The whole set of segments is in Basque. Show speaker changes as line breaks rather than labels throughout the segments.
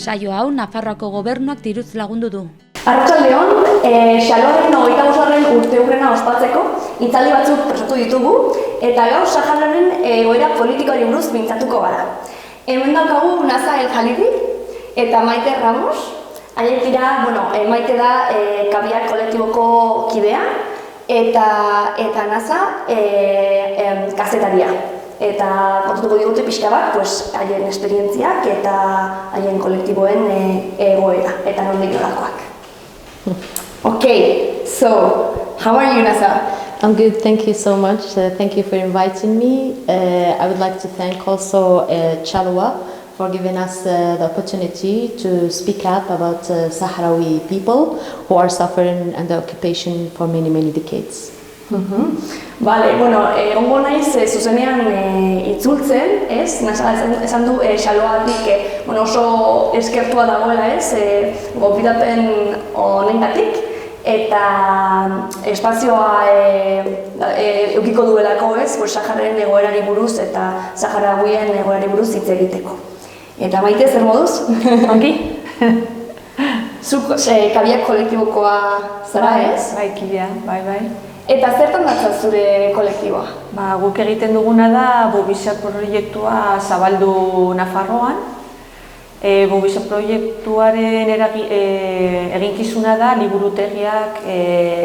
Saio hau Nafarroako gobernuak diruz lagundu du.
Arratsaldeon, Xaloaren 25. urteurrena ospatzeko hitzaldi batzuk prestatu ditugu eta gaur Sahararen egoera politikoari buruz mintzatuko gara. Hemen daukagu Nasa El Jalidi eta Maite Ramos. Haiek dira, Maite da kabiak kolektiboko kidea eta Nasa kazetaria. Eta kontatuko digute pixka bat, haien esperientziak eta haien kolektiboen egoera eta nondik norakoak. Okay, so how are you, Nasa?
I'm good, thank you so much. Thank you for inviting me. I would like to thank also Xaloa for giving us the opportunity to speak up about Sahrawi people who are suffering under occupation for many, many decades.
Bale, ongo naiz zuzenean itzultzen, ez? Nasa esan du Xaloatik oso eskertua dagoela, ez? Gonbidapen honengatik eta espazioa edukiko duelako, ez? Sahararen egoerari buruz eta Saharauien egoerari buruz hitz egiteko. Eta Maite, zer moduz?
Ongi?
Zuk kabiak kolektibokoa zara, ez?
Bai, kidea, bai.
Eta zertan datza zure kolektiboa?
Guk egiten duguna da Bobisa proiektua zabaldu Nafarroan. Bobisa proiektuaren eginkizuna da liburutegiak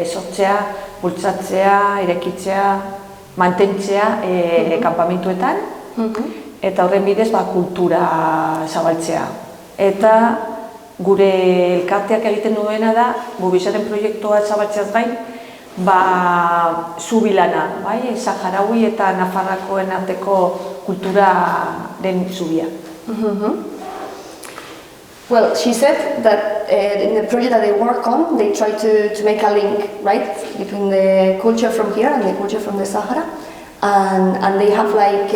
sortzea, bultzatzea, irekitzea, mantentzea kanpamentuetan. Eta horren bidez kultura zabaltzea. Eta gure elkarteak egiten duena da Bobisaren proiektua zabaltzeaz gain, zubilana, Saharaui eta Nafarrakoen arteko kulturaren zubia.
Well, she said that in the project that they work on, they try to make a link, right, between the culture from here and the culture from the Sahara, and they have like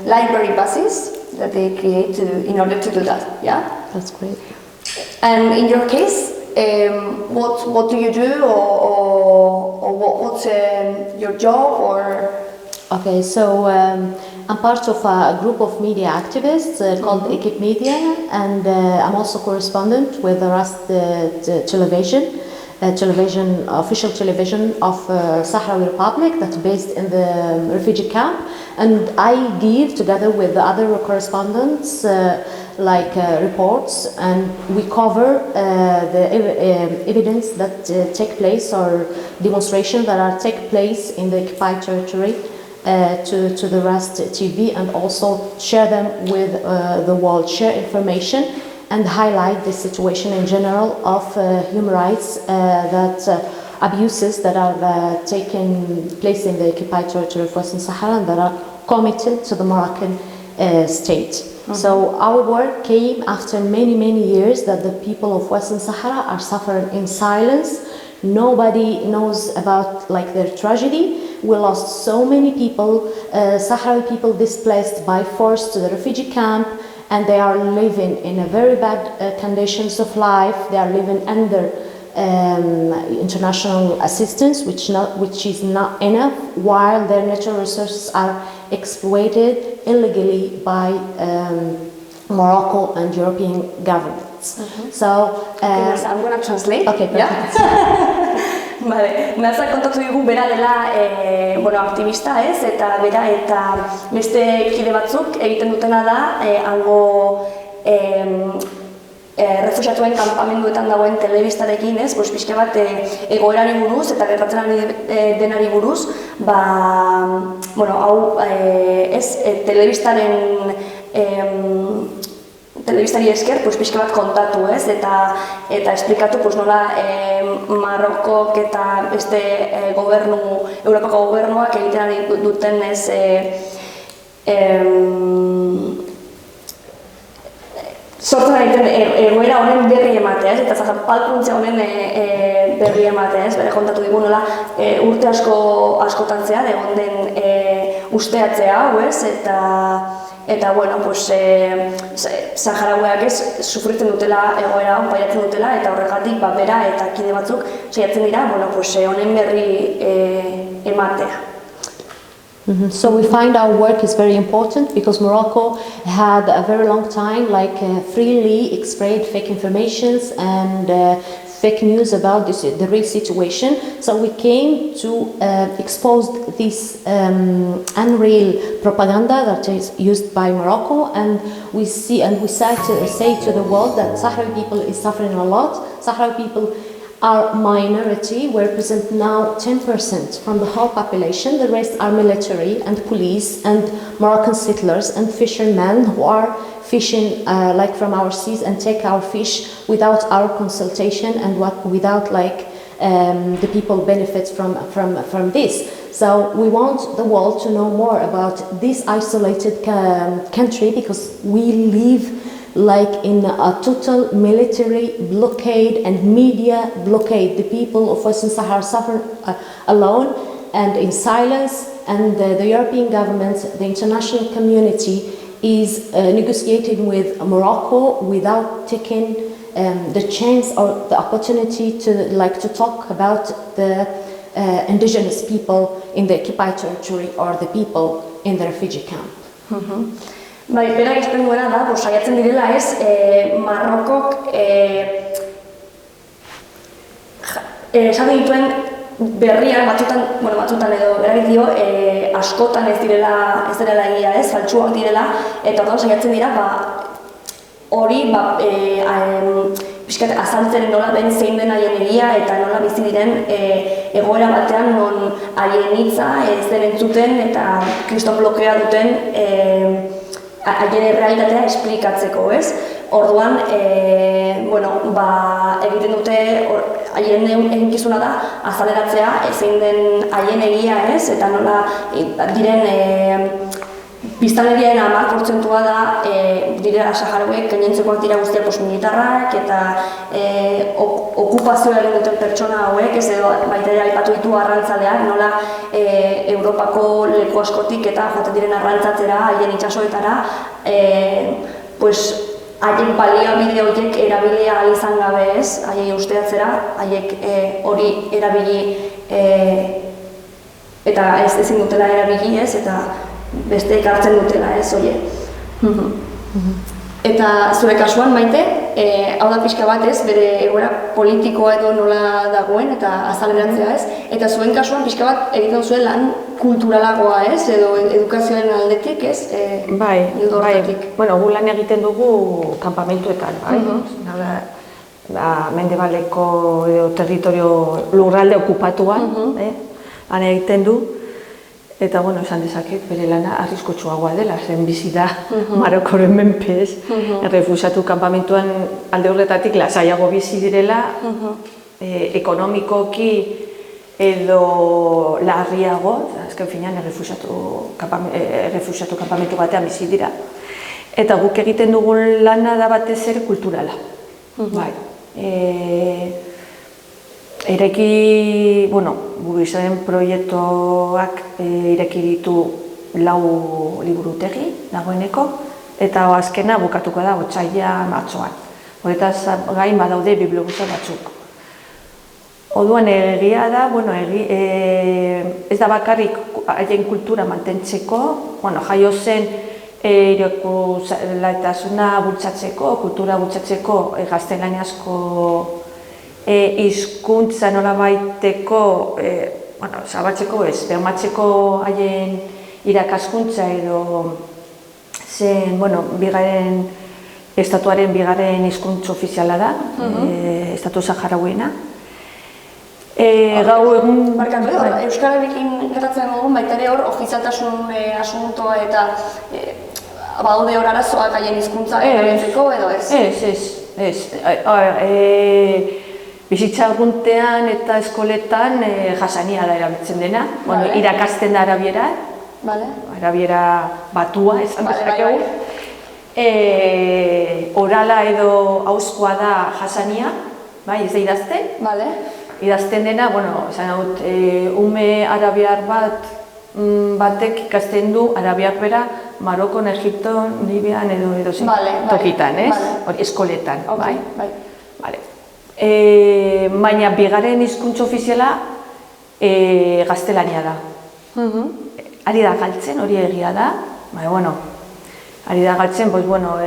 library buses that they create in order to do that. Yeah,
that's great.
And in your case, what do you do, or what's your job, or?
Okay, so I'm part of a group of media activists called Ekip Media, and I'm also correspondent with the Rast television, official television of Sahrawi Republic that's based in the refugee camp, and I give together with the other correspondents reports, and we cover the evidence that take place or demonstrations that take place in the occupied territory to the Rast TV, and also share them with the world, share information and highlight the situation in general of human rights abuses that are taking place in the occupied territory of Western Sahara and that are committed to the Moroccan state. So our work came after many, many years that the people of Western Sahara are suffering in silence. Nobody knows about their tragedy. We lost so many people, Sahrawi people displaced by force to the refugee camp, and they are living in a very bad conditions of life. They are living under international assistance, which is not enough, while their natural resources are exploited illegally by Morocco and European governments. So
I'm going to translate.
Okay, perfect.
Yeah? Vale, Nasa kontatu digu bera dela aktivista, ez? Eta bera eta beste kide batzuk egiten dutena da hango refuxiatuen kanpamenduetan dagoen Telebistarekin, ez? Pixka bat egoerari buruz eta gertatzen denari buruz, Telebistari esker, pixka bat kontatu, ez? Eta esplikatu nola Marokok eta beste Europako gobernuak egiten ari duten, ez? Sortzen ari duten egoera honen berri ematea, ez? Eta zapalkuntza honen berri ematea, ez? Bere kontatu digu nola urte askotan zehar egon den usteatzea hau, ez? Eta Saharauiak sufritzen dutela egoera hau, pairatzen dutela, eta horregatik bera eta kide batzuk saiatzen dira honen berri ematea.
So we find our work is very important because Morocco had a very long time freely expressed fake informations and fake news about the real situation. So we came to expose this unreal propaganda that is used by Morocco, and we say to the world that Sahrawi people is suffering a lot. Sahrawi people are minority, we represent now 10% from the whole population. The rest are military and police and Moroccan settlers and fishermen who are fishing from our seas and take our fish without our consultation and without the people benefit from this. So we want the world to know more about this isolated country because we live in a total military blockade and media blockade. The people of Western Sahara suffer alone and in silence, and the European government, the international community is negotiating with Morocco without taking the chance or the opportunity to talk about the indigenous people in the occupied territory or the people in the refugee camp.
Bai, berak esaten duena da, saiatzen direla Marrokok esaten dituen berriak batzutan edo berak dio askotan ez direla egia, faltsuak direla, eta orduan saiatzen dira hori pixkat azaltzen nola den zein den haien egia eta nola bizi diren egoera batean non haien hitza ez den entzuten eta kriston blokea duten haien errealitatea esplikatzeko, ez? Orduan, egiten dute haien eginkizuna da azaleratzea zein den haien egia, ez? Eta nola diren biztanleriaren 10%-a da direla saharauek, gainontzekoak dira guztiak militarrak eta okupazioa egin duten pertsona hauek, ez edo baita ere aipatu ditu arrantzaleak, nola Europako leku askotik eta joaten diren arrantzatzera, haien itsasoetara, haien baliabide horiek erabili ahal izan gabe, ez, haiei usteatzera, haiek hori erabili eta ezin dutela erabili, ez, eta besteek hartzen dutela, ez, oie. Eta zure kasuan, Maite, hau da pixka bat, ez, bere egoera politikoa edo nola dagoen eta azaleratzea, ez, eta zuen kasuan pixka bat egiten zuen lan kulturalagoa, ez, edo edukazioen aldetik, ez,
gu lan egiten dugu kanpamentuetan, mendebaleko edo territorio lurralde okupatuan, han egiten du. Eta, esan dezaket, bere lana arriskotsuagoa dela, zen bizi da Marokoren menpez, errefuxiatu kanpamentuan alde horretatik lasaiago bizi direla, ekonomikoki edo larriago, azken finean errefuxiatu kanpamentu batean bizi dira. Eta guk egiten dugun lana da batez ere kulturala. Ireki, Gugizaren proiektuak ireki ditu 4 liburutegi dagoeneko, eta azkena bukatuko da otsaila martxoan. Horretaz gain badaude bibliobusa batzuk. Orduan egia da, ez da bakarrik haien kultura mantentzeko, jaio zen irakurlaitasuna bultzatzeko, kultura bultzatzeko gaztelaniazko hizkuntza nolabaiteko, zabatzeko ez, bermatzeko haien irakaskuntza edo zen, estatuaren bigarren hizkuntza ofiziala da, estatu saharauena.
Euskararekin gertatzen dugun, baita ere hor ofizialtasun asuntoa eta badaude hor arazoak haien hizkuntza erabiltzeko edo ez?
Ez. Bizitza arguntean eta eskoletan jasania da erabiltzen dena, irakasten da arabiera, arabiera batua esan dezakegu. Orala edo ahozkoa da jasania, ez da idazten. Idazten dena, esan dut, ume arabiar batek ikasten du arabiar bera Marokon, Egipton, Libian edo zein tokitan, eskoletan. Baina bigarren hizkuntza ofiziala gaztelania da. ari da galtzen, hori egia da, bai, bueno, ari da galtzen, pues, bueno,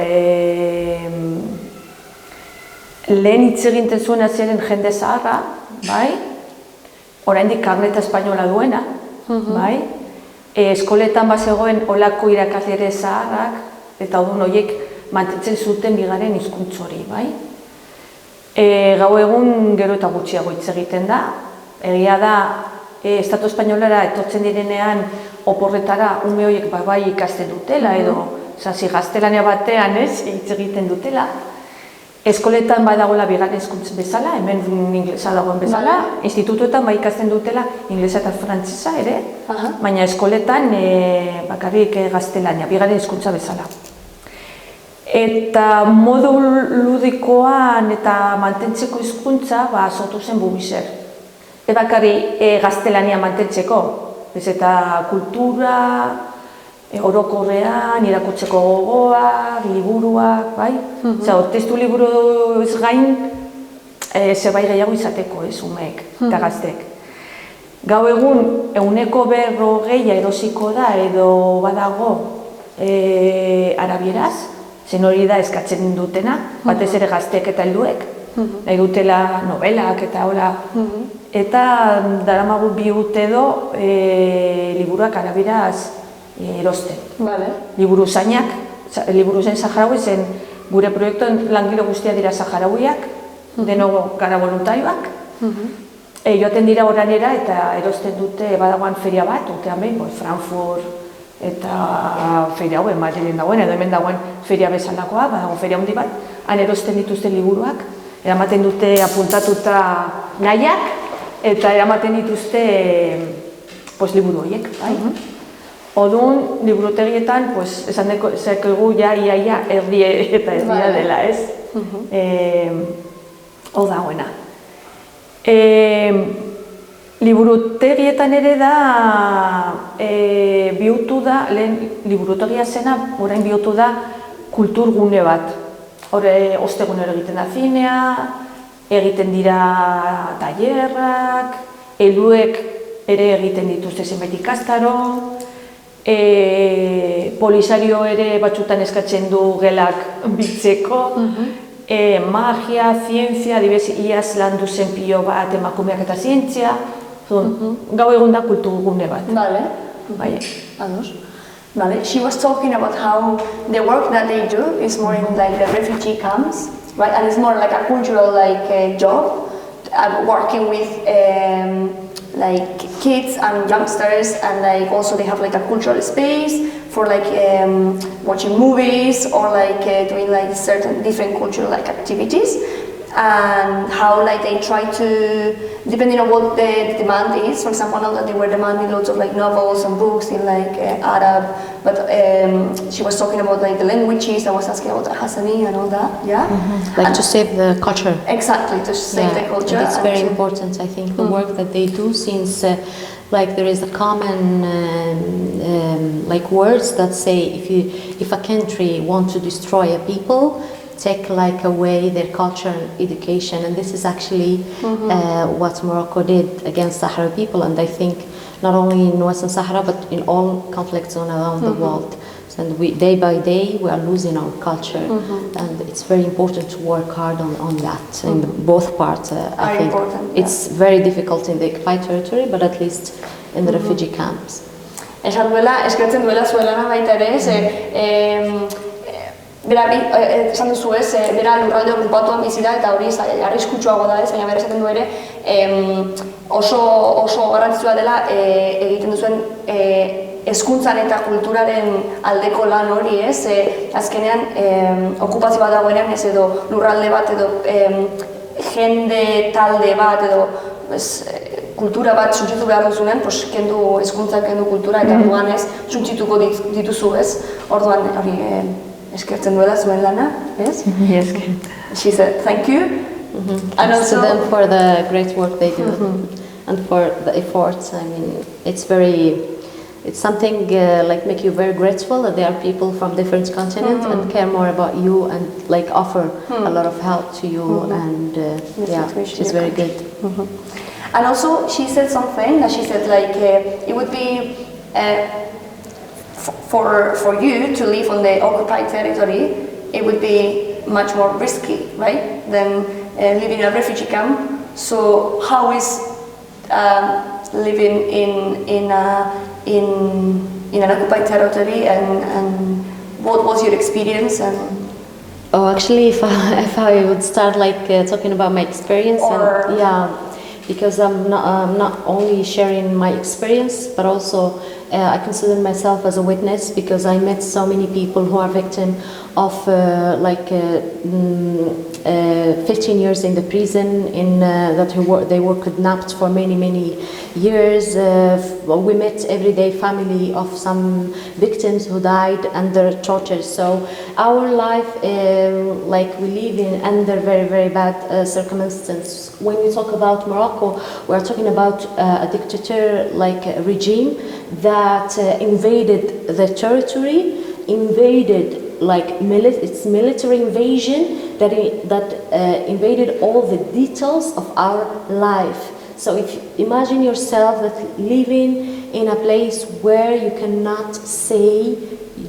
lehen hitz egiten zuen hasieran jende zaharra, bai, oraindik karneta espainola duena, bai, eskoletan bazegoen olako irakaslere zaharrak, eta odun horiek mantentzen zuten bigarren hizkuntz hori, bai. Gau egun gero eta gutxiago hitz egiten da, egia da, Estatu Espainolara etortzen direnean oporretara ume horiek bai ikasten dutela, edo zasi gaztelania batean hitz egiten dutela. Eskoletan badagoela bigarren hizkuntz bezala, hemen inglesa dagoen bezala, institutuetan bai ikasten dutela inglesa eta frantsesa ere, baina eskoletan bakarrik gaztelania, bigarren hizkuntza bezala. Eta modu ludikoan eta mantentzeko hizkuntza sortu zen bubiser. Bakarrik gaztelania mantentzeko, ez eta kultura, orokorrean, irakurtzeko gogoak, liburuak, bai? Testu liburu ez gain, zerbait gehiago izateko, umeek eta gaztek. Gau egun, 140 erosiko da edo badago arabieraz, zen hori da eskatzen dutena, batez ere gaztek eta helduek, nahi dutela novelak eta hola. Eta daramagu 2 urte edo liburuak arabieraz erosten. Liburu zainak, liburu zen saharaui zen gure proiektuen langile guztia dira saharauiak, denogo gara voluntarioak. Joaten dira oranera eta erosten dute badagoan feria bat, urtean behin, Frankfurt eta feria hau, Madrilen dagoen, edo hemen dagoen feria bezalakoa, badago feria handi bat, han erosten dituzten liburuak, eramaten dute apuntatuta nahiak, eta eramaten dituzte liburu horiek, bai? Odun, liburutegietan, esan dekegu ia erdi eta erdia dela, ez? Hau dagoena. Liburutegietan ere da, bihurtu da, lehen liburutegia zena, orain bihurtu da kulturgune bat. Hore, ostegunero egiten da zinea, egiten dira tailerrak, helduek ere egiten dituzte zenbait ikastaro, polisario ere batzutan eskatzen du gelak biltzeko, magia, zientzia, adibidez iaz landu zen pilo bat emakumeak eta zientzia, gau egun da kulturgune bat.
Vale, ados. Vale, she was talking about how the work that they do is more in like the refugee camps, right? And it's more like a cultural job, working with like kids and youngsters, and like also they have like a cultural space for like watching movies or like doing like certain different cultural like activities, and how like they try to, depending on what the demand is. For example, now that they were demanding loads of like novels and books in like Arab, but she was talking about like the languages. I was asking about Hassani and all that, yeah.
Like to save the culture.
Exactly, to save the culture.
It's very important, I think, the work that they do, since like there is a common like words that say if a country wants to destroy a people, take like away their culture and education, and this is actually what Morocco did against Sahara people, and I think not only in Western Sahara but in all conflict zones around the world. And we, day by day, we are losing our culture, and it's very important to work hard on that in both parts. I think it's very difficult in the occupied territory, but at least in the refugee camps.
Esan duela, eskertzen duela zuelana baita ere, bera, esan duzu ez, bera lurralde okupatuan bizi da eta hori arriskutsuago da ez, baina bera esaten du ere oso garrantzitsua dela egiten duzuen hezkuntzan eta kulturaren aldeko lan hori ez, azkenean okupazio bat dagoenean ez edo lurralde bat edo jende talde bat edo kultura bat suntsitu behar duzunen, kendu hezkuntza, kendu kultura eta orduan ez suntsituko dituzu ez, orduan hori eskertzen duela zuen lana, yes?
Yes.
She said thank you.
And also to them for the great work they do and for the efforts. I mean, it's something like make you very grateful that there are people from different continents and care more about you and like offer a lot of help to you, and it's very good.
And also she said something that she said like it would be for you to live on the occupied territory, it would be much more risky, right, than living in a refugee camp. So how is living in an occupied territory, and what was your experience? And
Oh, actually, if I would start like talking about my experience, because I'm not only sharing my experience, but also I consider myself as a witness, because I met so many people who are victim of 15 years in the prison, they were kidnapped for many years. We met everyday family of some victims who died under torture. So our life, we live in under very bad circumstances. When we talk about Morocco, we are talking about a dictator regime that invaded the territory, its military invasion that invaded all the details of our life. So if you imagine yourself that living in a place where you cannot say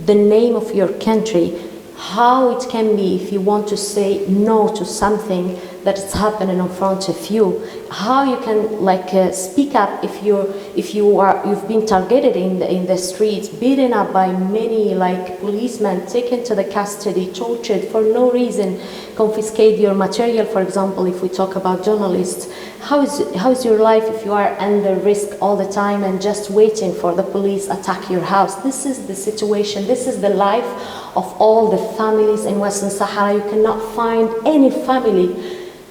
the name of your country, how it can be if you want to say no to something that is happening in front of you, how you can speak up if you've been targeted in the streets, beaten up by many policemen, taken to the custody, tortured for no reason, confiscate your material. For example, if we talk about journalists, how is your life if you are under risk all the time and just waiting for the police attack your house? This is the situation. This is the life of all the families in Western Sahara. You cannot find any family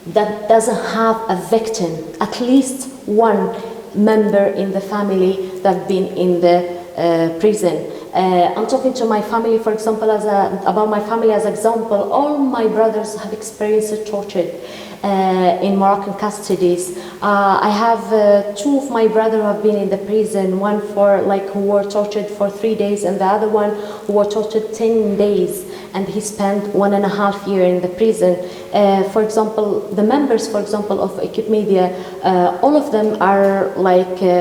that doesn't have a victim, at least one member in the family that's been in the prison. I'm talking to my family, for example, about my family as example. All my brothers have experienced torture in Moroccan custodies. I have two of my brothers who have been in the prison, one who were tortured for 3 days, and the other one who were tortured 10 days, and he spent 1.5 years in the prison. For example, the members, for example, of Equipe Media, all of them are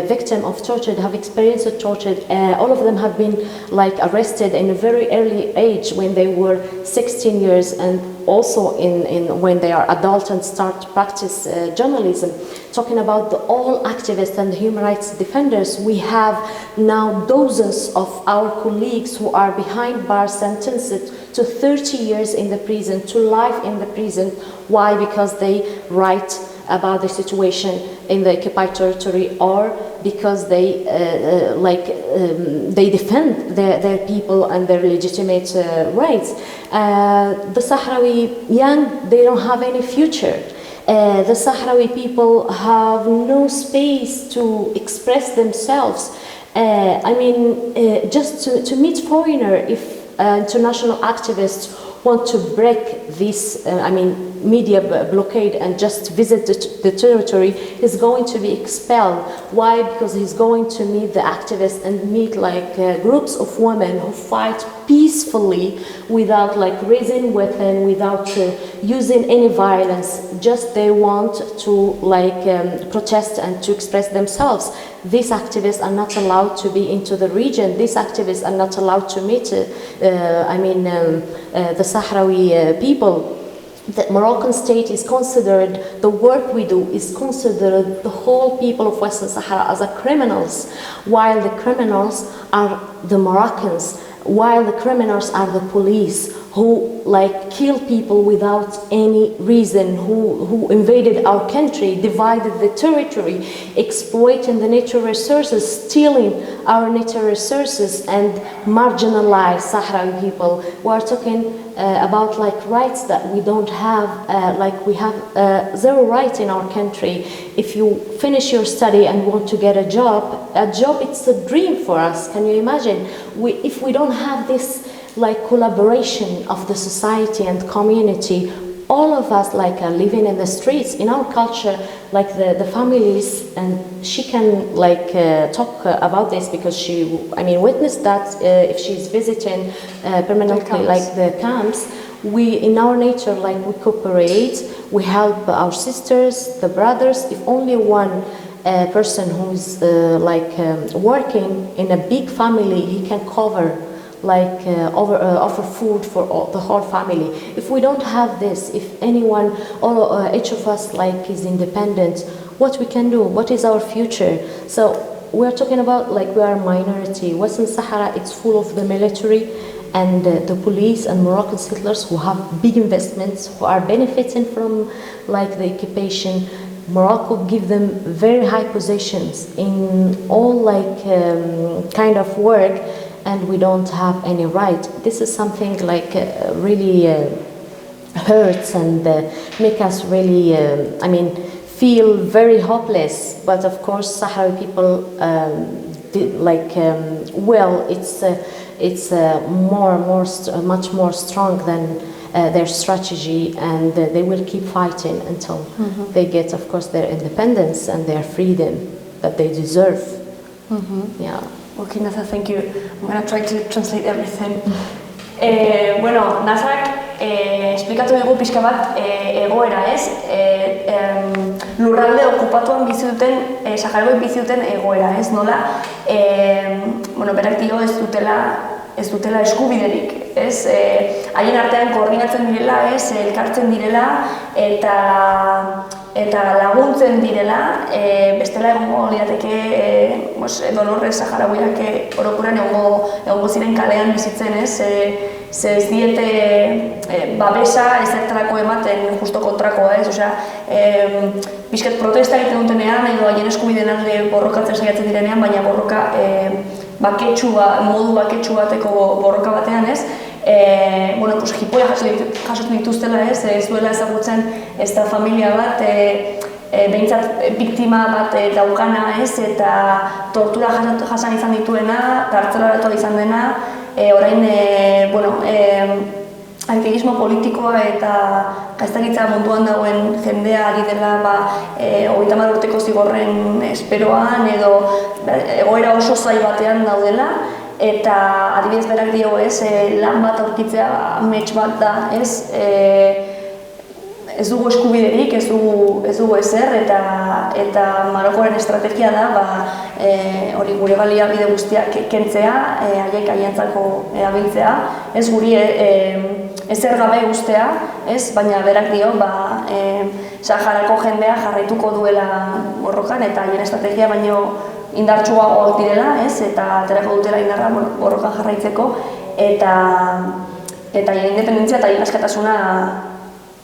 victim of torture, have experienced torture. All of them have been arrested in a very early age when they were 16 years, and also when they are adult and start to practice journalism. Talking about all activists and human rights defenders, we have now dozens of our colleagues who are behind bars sentenced to 30 years in the prison, to life in the prison. Why? Because they write about the situation in the occupied territory, or because they defend their people and their legitimate rights. The Sahrawi young, they don't have any future. The Sahrawi people have no space to express themselves. Just to meet foreigner, if international activists want to break this media blockade and just visit the territory, is going to be expelled. Why? Because he's going to meet the activists and meet groups of women who fight peacefully without raising weapon, without using any violence. Just they want to protest and to express themselves. These activists are not allowed to be into the region. These activists are not allowed to meet the Sahrawi people. The Moroccan state is considered, the work we do is considered the whole people of Western Sahara as criminals, while the criminals are the Moroccans, while the criminals are the police who kill people without any reason, who invaded our country, divided the territory, exploiting the natural resources, stealing our natural resources, and marginalize Sahrawi people. We are talking about rights that we don't have, we have zero rights in our country. If you finish your study and want to get a job, it's a dream for us. Can you imagine? If we don't have this collaboration of the society and community, all of us are living in the streets. In our culture, the families, and she can talk about this because she witnessed that if she's visiting permanently the camps. We in our nature we cooperate, we help our sisters, the brothers. If only one a person who's working in a big family, he can cover offer food for the whole family. If we don't have this, if anyone, each of us is independent, what we can do? What is our future? So we're talking about we are a minority. Western Sahara, it's full of the military and the police and Moroccan settlers who have big investments, who are benefiting from the occupation. Morocco give them very high positions in all kind of work, and we don't have any right. This is something really hurts and make us really, feel very hopeless. But of course, Sahrawi people it's much more strong than their strategy, and they will keep fighting until they get, of course, their independence and their freedom that they deserve. Yeah.
Okay, Nasa, thank you. I'm going to try to translate everything. Nasak esplikatu dugu pixka bat egoera, ez? Lurralde okupatuan bizi duten, Saharauek bizi duten egoera, ez? Nola, berak dio ez dutela eskubiderik, ez? Haien artean koordinatzen direla, ez? Elkartzen direla eta laguntzen direla, bestela egongo lirateke Dolores Saharauiak orokorrean egongo ziren kalean bizitzen, ez? Ez diete babesa ezertarako ematen justo kontrakoa, ez? Osea, pixkat protesta egiten dutenean edo haien eskubideen alde borrokatzen saiatzen direnean, baina borroka modu baketsu bateko borroka batean, ez? Jipoia jasotzen dituztela, ez duela ezagutzen ez da familia bat, behintzat biktima bat daukana, ez? Eta tortura jasan izan dituena, kartzelaratu izan dena, orain, aktivismo politikoa eta gaiztakitza munduan dagoen jendea ari dela 30 urteko zigorren esperoan edo egoera oso zail batean daudela. Eta adibidez berak dio, ez, lan bat aurkitzea amets bat da, ez? Ez dugu eskubiderik, ez dugu ezer, eta Marokoren estrategia da, hori gure baliabide guztiak kentzea, haiek haientzako erabiltzea, ez guri ezer gabe guztea, ez? Baina berak dio, Saharako jendea jarraituko duela borrokan, eta haien estrategia baino indartsuagoak direla, ez? Eta aterako dutela indarra borrokan jarraitzeko, eta haien independentzia eta haien askatasuna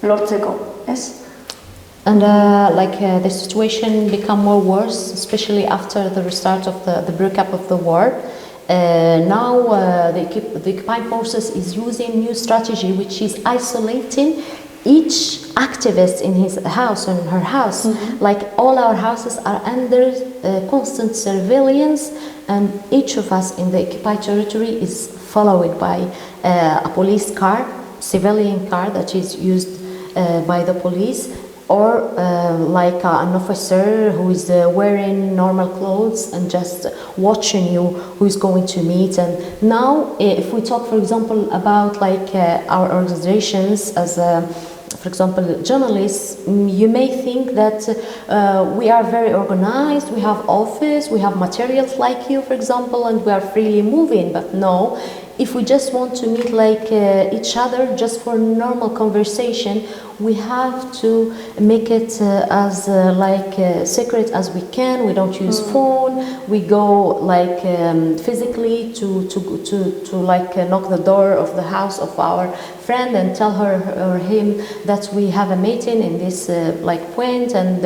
lortzeko, ez?
And the situation become more worse, especially after the restart of the breakup of the war. Now the occupied forces is using new strategy, which is isolating each activist in his house or in her house. All our houses are under constant surveillance, and each of us in the occupied territory is followed by a police car, civilian car that is used by the police, or an officer who is wearing normal clothes and just watching you who is going to meet. And now if we talk, for example, about our organizations as for example, journalists, you may think that we are very organized, we have office, we have materials like you, for example, and we are freely moving. But no, if we just want to meet each other just for normal conversation, we have to make it as secret as we can. We don't use phone. We go physically to knock the door of the house of our friend and tell her or him that we have a meeting in this point, and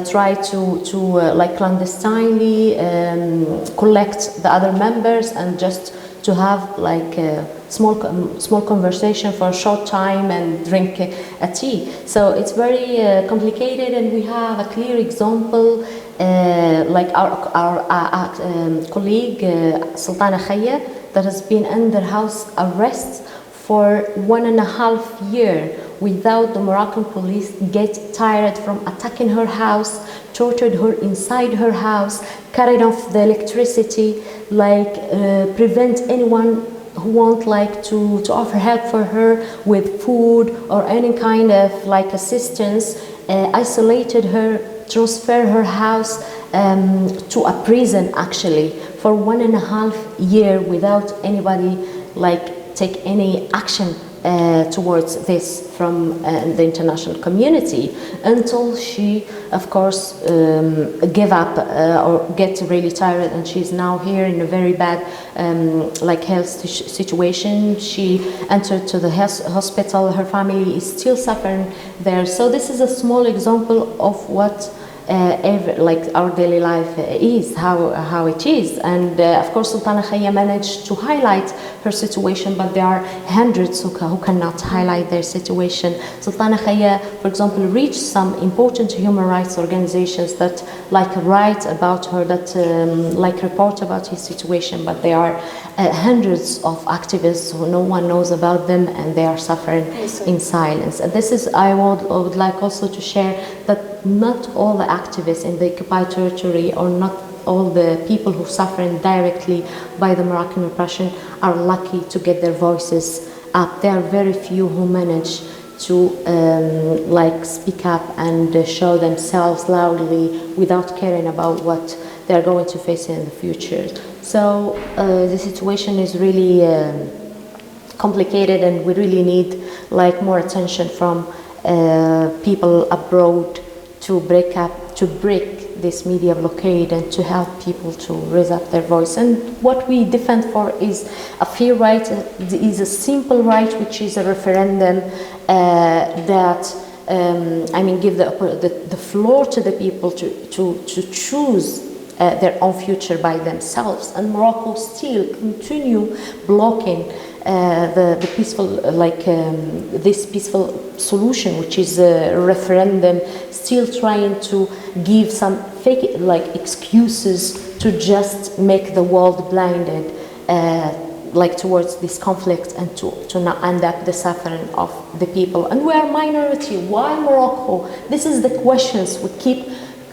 try to clandestinely collect the other members and just to have a small conversation for a short time and drink a tea. So it's very complicated, and we have a clear example, our colleague Sultana Khaya, that has been under house arrest for 1.5 years without the Moroccan police get tired from attacking her house, tortured her inside her house, carried off the electricity, prevent anyone who want to offer help for her with food or any kind of assistance, isolated her transfer her house to a prison actually for 1.5 years without anybody like take any action towards this from the international community until she of course give up or get really tired, and she's now here in a very bad like health situation. She entered to the hospital, her family is still suffering there. So this is a small example of what like our daily life is, how it is. And of course Sultana Khaya managed to highlight her situation, but there are hundreds who cannot highlight their situation. Sultana Khaya, for example, reached some important human rights organizations that like write about her, that like report about his situation, but there are hundreds of activists who no one knows about them, and they are suffering in silence. And this is, I would like also to share that not all the activists in the occupied territory, or not all the people who suffer directly by the Moroccan repression, are lucky to get their voices up. There are very few who manage to like speak up and show themselves loudly without caring about what they are going to face in the future. So the situation is really complicated, and we really need like more attention from people abroad to break this media blockade and to help people to raise up their voice. And what we defend for is a fair right, is a simple right, which is a referendum that I mean give the floor to the people to choose their own future by themselves. And Morocco still continue blocking the peaceful, like this peaceful solution, which is a referendum, still trying to give some fake like excuses to just make the world blinded like towards this conflict, and to not end up the suffering of the people. And we are minority. Why Morocco? This is the questions we keep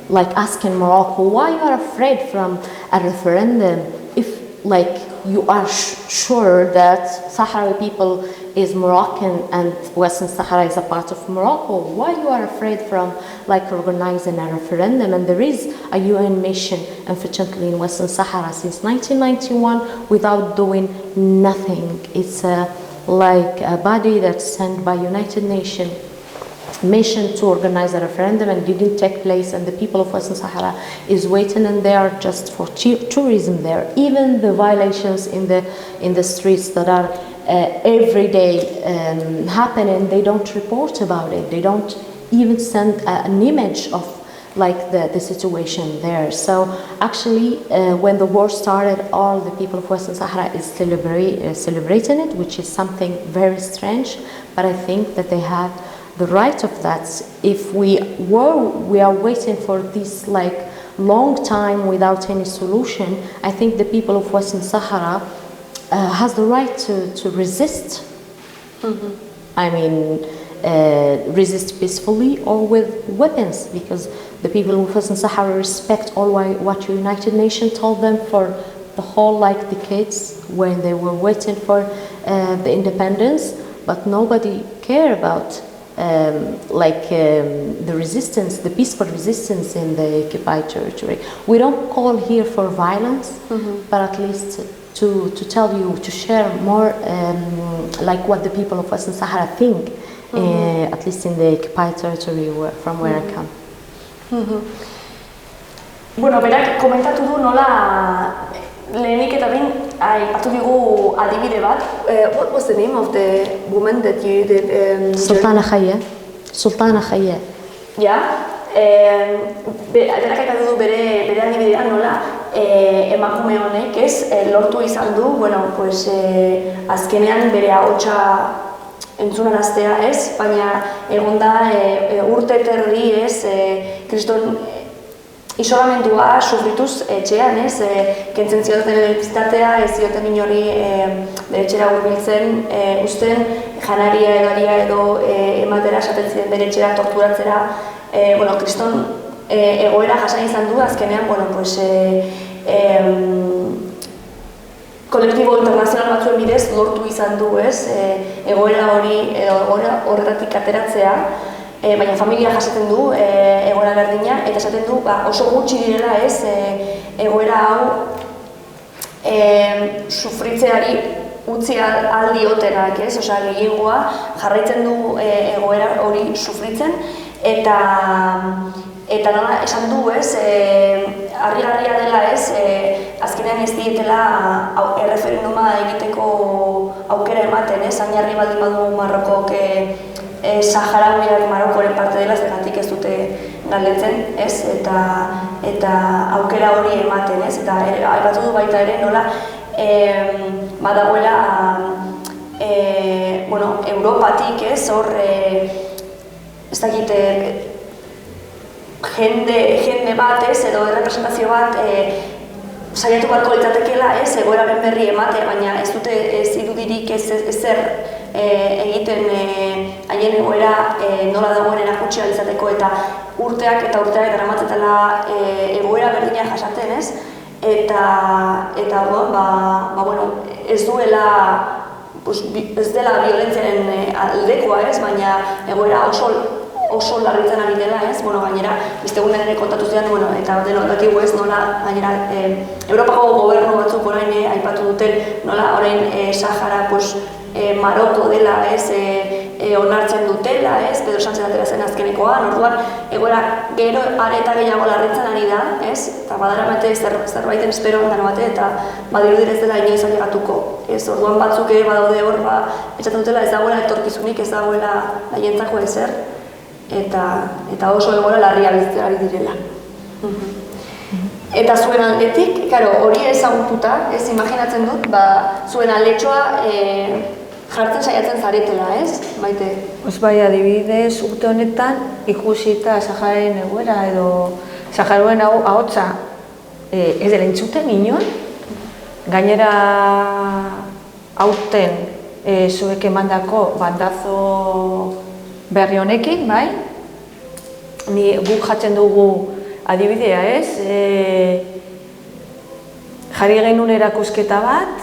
like asking Morocco. Why you are afraid from a referendum if like you are sure that Sahrawi people is Moroccan and Western Sahara is a part of Morocco? Why you are afraid from like organizing a referendum? And there is a UN mission, unfortunately, in Western Sahara since 1991 without doing nothing. It's like a body that's sent by United Nations mission to organize a referendum, and didn't take place, and the people of Western Sahara is waiting, and they are just for tourism there. Even the violations in the streets that are every day happening, they don't report about it. They don't even send an image of like the situation there. So actually when the war started, all the people of Western Sahara is celebrating it, which is something very strange, but I think that they have the right of that. If we are waiting for this like long time without any solution, I think the people of Western Sahara has the right to resist. Mm-hmm. I mean, resist peacefully or with weapons, because the people of Western Sahara respect all what United Nations told them for the whole like decades when they were waiting for the independence, but nobody cared about the resistance, the peaceful resistance in the occupied territory. We don't call here for violence, mm-hmm. but at least to tell you, to share more like what the people of Western Sahara think, mm-hmm. At least in the occupied territory from where mm-hmm. I come.
Mm-hmm. Bueno, berak komentatu du nola lehenik eta behin aipatu digu adibide bat. What was the name of the woman that you did?
Sultana Khaya. Sultana Khaya.
Ja, berak aipatu du bere adibidea nola emakume honek lortu izan du, bueno, pues azkenean bere ahotsa entzunaraztea, baina egon da urte terdi kriston isolamentua sufrituz etxean, kentzen zioten elektrizitatea, ez zioten inori bere etxera hurbiltzen, uzten janaria edaria edo ematera esaten ziren bere etxera torturatzera, bueno, kriston egoera jasan izan du, azkenean, bueno, pues kolektibo internazional batzuen bidez lortu izan du, egoera hori, egoera horretatik ateratzea, baina familia jasaten du egoera berdina, eta esaten du oso gutxi direla ez egoera hau sufritzeari utzi aldiotenak, ez? Osea, gehiengoa jarraitzen du egoera hori sufritzen, eta nola esan du, ez? Harrigarria dela, ez? Azkenean ez dietela erreferenduma egiteko aukera ematen, ez? Hain baldin badu Marokok Sahararen Marokoren parte dela, zergatik ez dute galdetzen, ez? Eta aukera hori ematen, ez? Eta aipatu du baita ere nola badagoela Europatik, ez? Hor ez dakit jende bat, ez? Edo errepresentazio bat saiatu beharko litzatekeela, ez? Egoeraren berri emate, baina ez dute irudirik ezer egiten haien egoera nola dagoen erakutsi ahal izateko, eta urteak daramatzetela egoera berdina jasaten, ez? Eta ez dela violentziaren aldekoa, ez? Baina egoera oso larritzen ari dela, ez? Gainera, iztegunen ere kontatu zidan, eta denotatigu ez, nola, gainera, Europako gobernu batzuk orain aipatu duten, nola, orain Sahara, Maroko dela, ez, onartzen dutela, ez, Pedro Sánchez atera zen azkenekoan, orduan, egoera gero areta gehiago larritzen ari da, ez, eta badaramate zerbaiten espero dara bate, eta badiru direz dela inoiz alegatuko, ez, orduan batzuk ere badaude hor, etxaten dutela ez dagoela etorkizunik, ez dagoela haientzako ezer, eta oso egoera larria bizitzen ari direla. Eta zuen aldetik, hori ezagututa, ez imaginatzen dut, zuen aldetxoa jartzen saiatzen zaretela, ez? Baite?
Bai, adibidez, urte honetan ikusita Sahararen egoera edo Sahararen ahotsa ez dela entzuten inon. Gainera aurten zuek emandako bandazo berri honekin, bai? Guk jatzen dugu adibidea, ez? Jarri genuen erakusketa bat,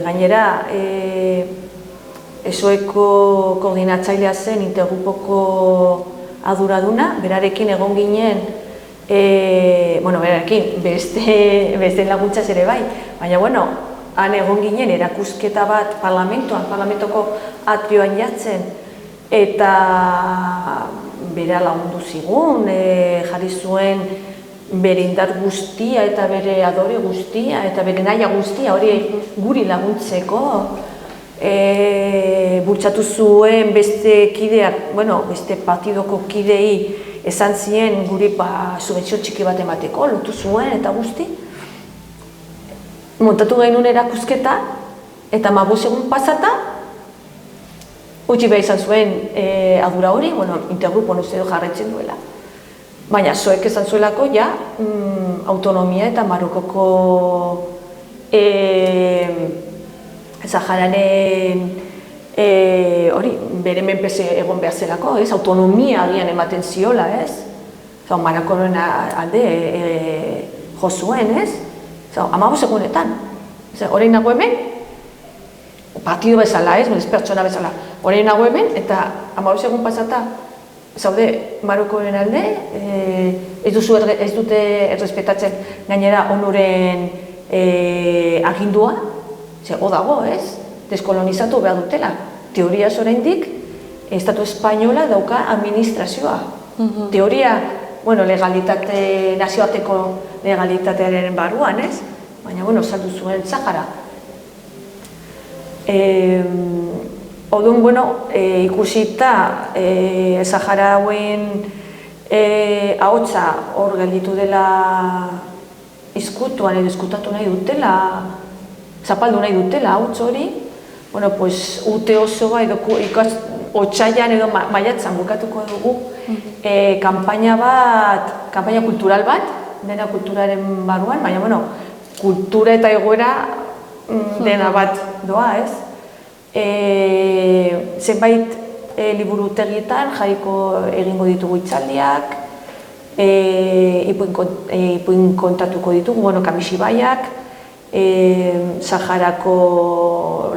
gainera esoeko koordinatzailea zen intergrupoko aduraduna, berarekin egon ginen, berarekin beste laguntzaz ere bai, baina han egon ginen erakusketa bat parlamentoko atrioan jatzen, eta bera lagundu zigun, jarri zuen bere indar guztia eta bere adore guztia eta bere naia guztia hori guri laguntzeko. Bultzatu zuen beste kideak, beste partidoko kidei esan zien guri subentzio txiki bat emateko, lotu zuen eta guzti. Montatu genuen erakusketa eta 15 egun pasata, utzi behar izan zuen adura hori, intergrupo uste du jarraitzen duela. Baina zoek esan zuelako autonomia eta Marokoko Sahararen hori bere menpese egon behar zelako, ez? Autonomia agian ematen ziola, ez? Marokoren alde jo zuen, ez? 15 egunetan. Orain nago hemen, partido bezala, ez? Pertsona bezala. Orain nago hemen eta 15 egun pasata zaude Marokoren alde, ez dute errespetatzen gainera onuren agindua, o dago, ez? Deskolonizatu behar dutela. Teoria oraindik Estatu Espainola dauka administrazioa. Teoria, legalitate, nazioarteko legalitatearen barruan, ez? Baina, saldu zuen Sahara. Orduan, ikusita Sahara hauen ahotsa hor gelditu dela izkutuan edo izkutatu nahi dutela, zapaldu nahi dutela ahots hori, urte osoa edo otsailean edo maiatzan bukatuko dugu kanpaina kultural bat, dena kulturaren barruan, baina kultura eta egoera dena bat doa, ez? Zenbait liburutegietan jarriko egingo ditugu hitzaldiak, ipuin kontatuko ditugu, Kamisibaiak, Saharako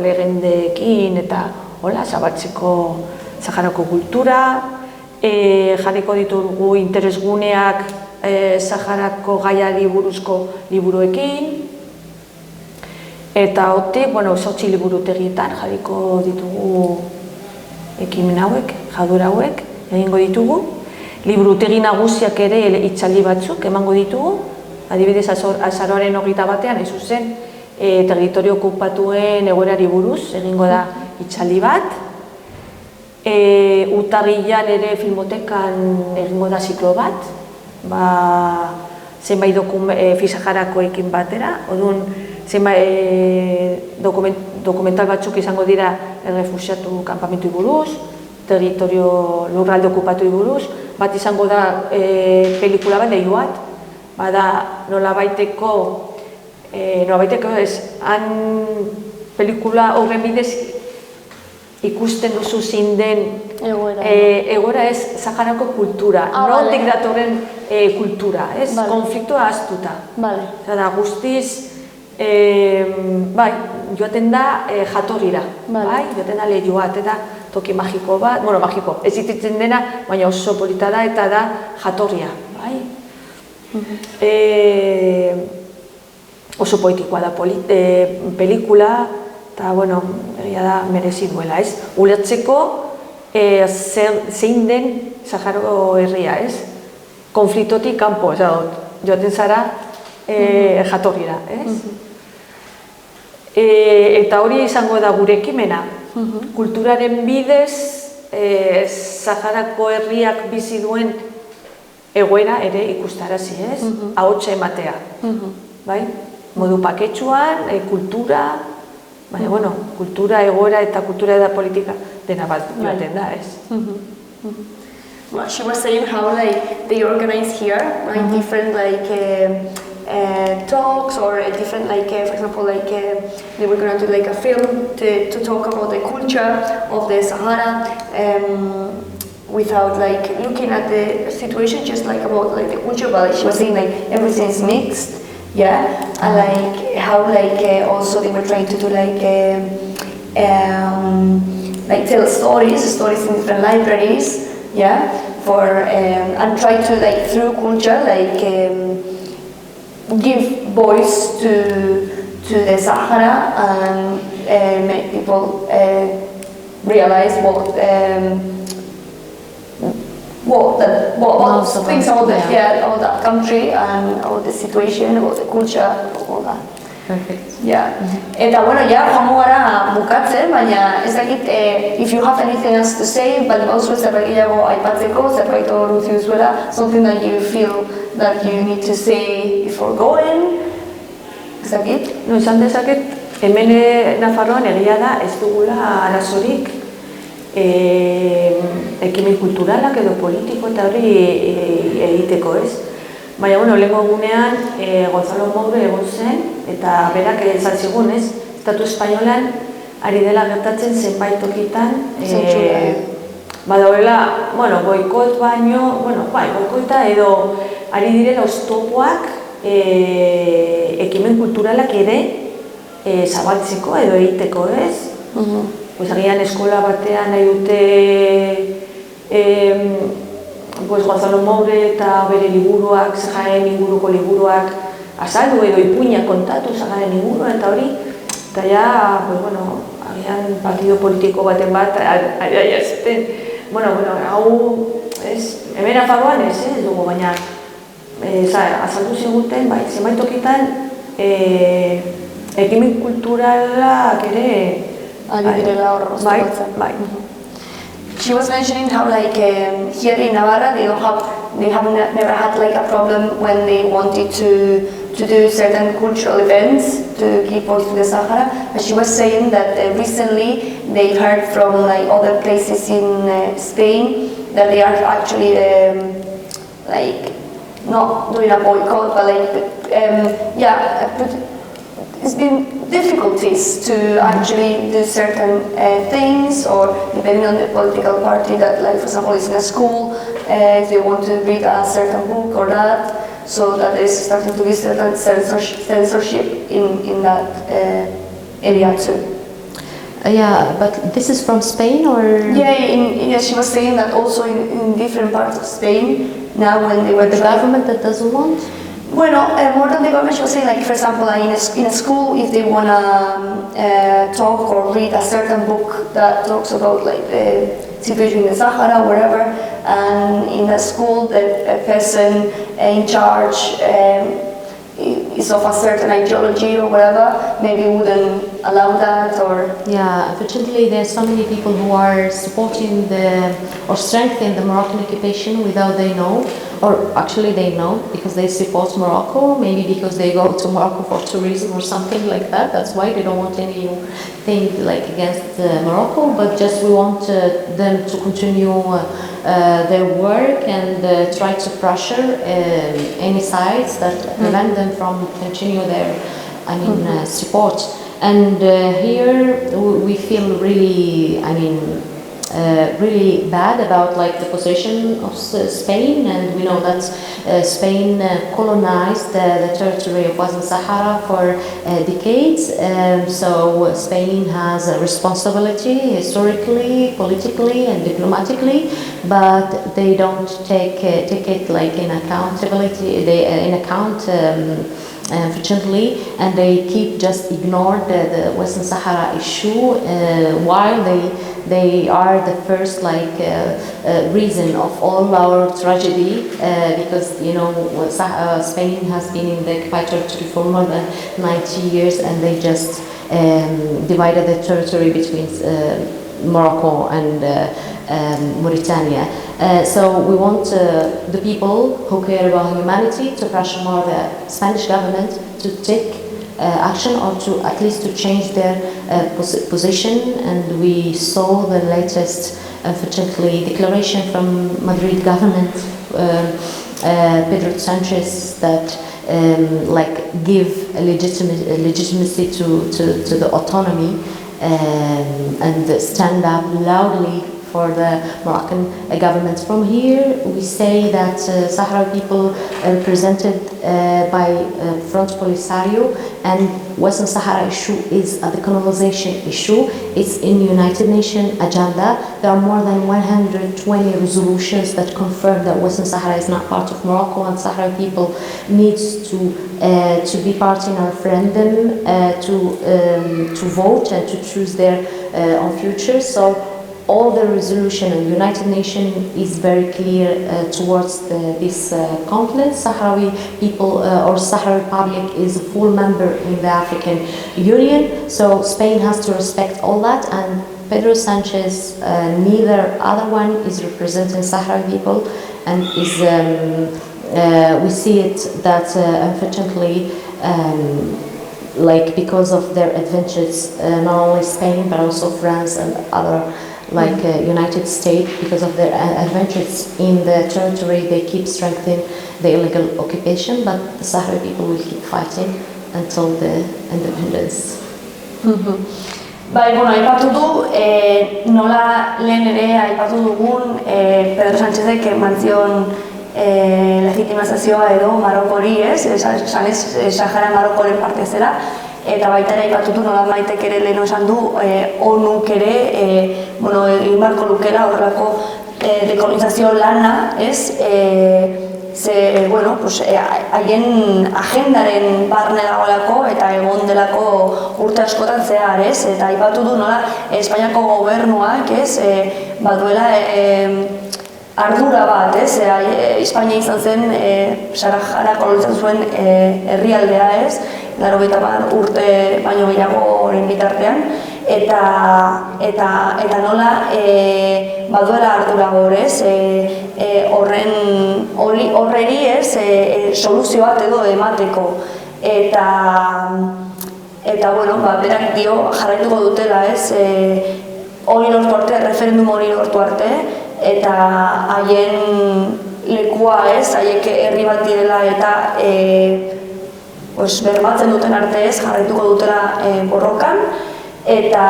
legendeekin eta zabaltzeko Saharako kultura, jarriko ditugu interesguneak Saharako gaiari buruzko liburuekin, eta hortik, 8 liburutegietan jarriko ditugu ekimen hauek, jadura hauek, egingo ditugu. Liburutegi nagusiak ere hitzaldi batzuk emango ditugu, adibidez azaroaren 21ean, ez zuzen, territorio okupatuen egoerari buruz egingo da hitzaldi bat. Urtarrilean ere filmotekan egingo da ziklo bat, zenbait Saharakoekin batera, orduan zenbait dokumental batzuk izango dira errefuxiatu kanpamentu buruz, territorio lurralde okupatu buruz, bat izango da pelikula bat, leiho bat, bada nolabaiteko ez, han pelikula horren bidez ikusten duzu zein den egoera ez Saharako kultura, nondik datorren kultura, ez, konfliktoa ahaztuta. Zara, guztiz, joaten da jatorrira, joaten da lehiu bat, eta toki magiko bat, magiko, ez ititzen dena, baina oso polita da eta da jatorria. Oso poetikoa da pelikula, eta, egia da merezi duela, ez? Ulertzeko zein den Saharako herria, ez? Konfliktotik kanpo, joaten zara jatorrira, ez? Eta hori izango da gure ekimena. Kulturaren bidez, Saharako herriak bizi duen egoera ere ikustarazi, ez? Ahotsa ematea. Modu paketsuan, kultura, baina, kultura, egoera eta kultura eta politika dena bat joaten da, ez?
She was saying how they organize here, different talks or different for example they were going to do a film to talk about the culture of the Sahara without looking at the situation, just about the culture, but she was saying everything's mixed. Yeah, and how also they were trying to do tell stories in different libraries, yeah, for and try to through culture give voice to the Sahara and make people realize what things about that country and about the situation, about the culture, all that.
Perfect.
Yeah. Eta joango gara bukatzen, baina ez dakit if you have anything else to say, but also zerbait gehiago aipatzeko, zerbait hor utzi duzuela, something that you feel that you need to say before going, ez dakit?
Izan dezaket, hemen Nafarroan egia da ez dugula arazorik ekimen kulturalak edo politiko eta hori egiteko, ez? Baina, lehenko egunean Gonzalo Moure egon zen, eta berak esan zigun, ez? Estatu Espainolan ari dela gertatzen zenbait tokitan badagoela, boikot baino, boikota edo ari direla oztopoak ekimen kulturalak ere zabaltzeko edo egiteko, ez? Agian eskola batean nahi dute Gonzalo Moure eta bere liburuak, Sahararen inguruko liburuak azaldu edo ipuinak kontatu Sahararen ingurua eta hori, eta agian partido politiko baten bat, hau, hemen Nafarroan ez dugu, baina azaldu ziguten, zenbait tokitan ekimen kulturalak ere
ari direla hor oztopatzen. She was mentioning how here in Navarra they have never had a problem when they wanted to do certain cultural events to give voice to the Sahara, but she was saying that recently they heard from other places in Spain that they are actually not doing a boycott, but it's been difficulties to actually do certain things, or depending on the political party that, for example, is in a school, if they want to read a certain book or that, so that there is starting to be certain censorship in that area too.
Yeah, but this is from Spain or?
Yeah, she was saying that also in different parts of Spain, now when they were
the government that doesn't want?
Bueno, more than the government, she was saying, like, for example, in a school, if they want to talk or read a certain book that talks about, like, the situation in the Sahara, wherever, and in the school, the person in charge is of a certain ideology or whatever, maybe wouldn't allow that, or...
Yeah, unfortunately, there are so many people who are supporting or strengthening the Moroccan occupation without they know. Or actually they know because they support Morocco, maybe because they go to Morocco for tourism or something like that. That's why they don't want anything like against Morocco, but just we want them to continue their work and try to pressure any sides that prevent them from continue their, support. And here we feel really, really bad about like the position of Spain, and we know that Spain colonized the territory of Western Sahara for decades, so Spain has a responsibility historically, politically and diplomatically, but they don't take it like in account unfortunately, and they keep just ignore the Western Sahara issue while they are the first reason of all our tragedy because Spain has been in the occupied territory for more than 90 years, and they just divided the territory between Morocco and Mauritania. So we want the people who care about humanity to pressure more the Spanish government to take action, or to at least to change their position. And we saw the latest, unfortunately, declaration from Madrid government, Pedro Sanchez, that give legitimacy to the autonomy and stand up loudly for the Moroccan government. From here, we say that Sahrawi people represented by Front Polisario, and Western Sahara issue is a decolonization issue. It's in United Nations agenda. There are more than 120 resolutions that confirm that Western Sahara is not part of Morocco, and Sahrawi people needs to be part in our referendum, to vote and to choose their own future. So all the resolution of the United Nations is very clear towards this conflict. Sahrawi people or Sahrawi Republic is a full member in the African Union, so Spain has to respect all that, and Pedro Sanchez, neither other one is representing Sahrawi people, and is we see it that unfortunately because of their adventures, not only Spain but also France and other United States, because of their adventures in the territory, they keep strengthening the illegal occupation, but the Sahrawi people will keep fighting until the independence.
Bai, aipatu du, nola lehen ere aipatu dugun Pedro Sánchezek eman zion legitimazazioa edo Marokori, Sahara Marokoren parte zela, eta baita ere aipatutu nola Maitek ere lehen esan du ONUk ere egin beharko lukela horrelako dekolonizazio lana, haien agendaren barne dagoelako eta egon delako urte askotan zehar, eta aipatu du nola Espainiako gobernuak baduela ardura bat, Espainia izan zen Sahara kolonizatu zuen herrialdea, 80 urte baino gehiagoren bitartean, eta nola baduela ardura hor, horreri soluzio bat edo emateko, eta berak dio jarraituko dutela, hori lortu arte, referendum hori lortu arte, eta haien lekua, haiek herri bat direla eta berbatzen duten arte jarraituko dutela borrokan, eta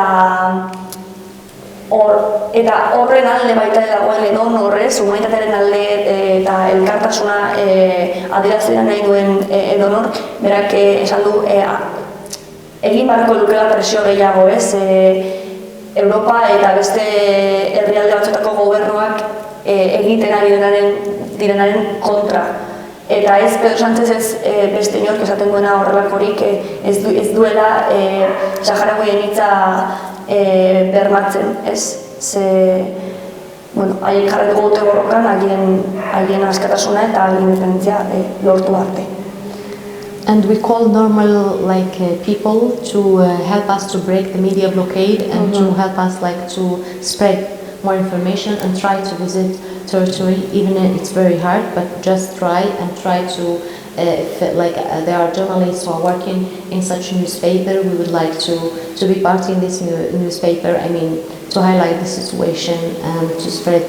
horren alde baita dagoen edon horrez, humanitatearen alde eta elkartasuna adieraztea nahi duen edon hor, berak esan du egin beharko lukela presio gehiago, Europa eta beste herrialde batzuetako gobernuak egiten ari direnaren kontra. Eta ez Pedro Sánchez ez beste inork esaten duena horrelakorik ez duela Saharakoien hitza bermatzen, ez? Haiek jarratuko dute borrokan haien askatasuna eta haien independentzia lortu arte.
And we call normal people to help us to break the media blockade and to help us to spread more information and try to visit territory, even if it's very hard, but just try to, if there are journalists who are working in such a newspaper, we would like to be part in this newspaper, to highlight the situation and to spread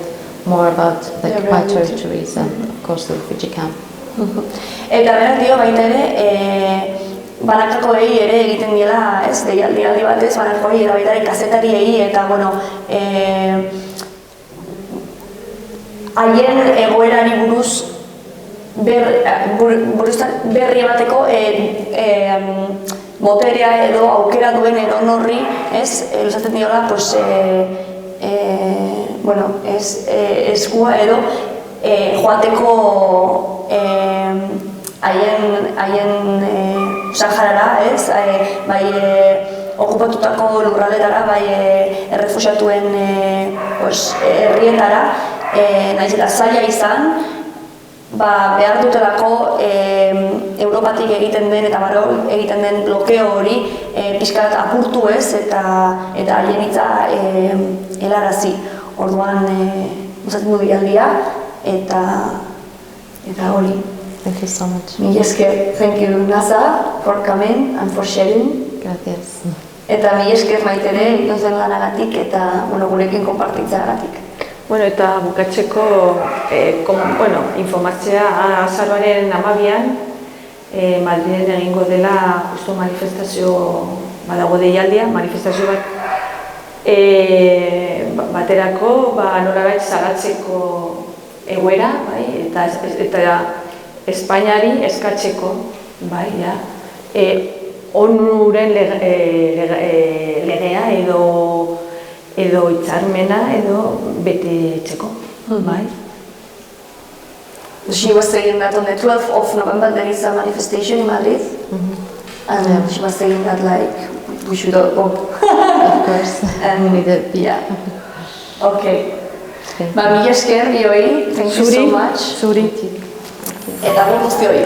more about the occupied territories and of course the refugee camp.
Eta berak dio baita ere, banakakoei ere egiten diela, ez, deialdi batez, banakakoei eta baita ere kazetariei eta, haien egoerari buruz berri emateko boterea edo aukera duen edonorri, ez, esaten diola, eskua edo joateko haien Saharara, ez, bai okupatutako lurraldetara, bai errefuxiatuen herrietara, nahiz eta zaila izan, behar dutelako Europatik egiten den eta barro egiten den blokeo hori pixkat apurtu ez eta haien hitza helarazi. Orduan, usatzen du deialdia eta hori.
Thank you so much.
Mila esker, thank you Nasa for coming and for sharing.
Gracias.
Eta mila esker maitere ikusten lanagatik eta gurekin konpartitzeagatik.
Eta bukatzeko informatzea azaroaren 12an Madriden egingo dela justu manifestazio badago deialdia, manifestazio baterako nolabait salatzeko egoera, eta Espainiari eskatzeko, ONUren legea edo hitzarmena edo betetzeko, bai.
She was saying that on the 12th of November there is a manifestation in Madrid, and she was saying that we should all go.
Of course, we need it.
Yeah. Okay. Mila esker bioi, thank you so much.
Zuri.
Eta guztioi.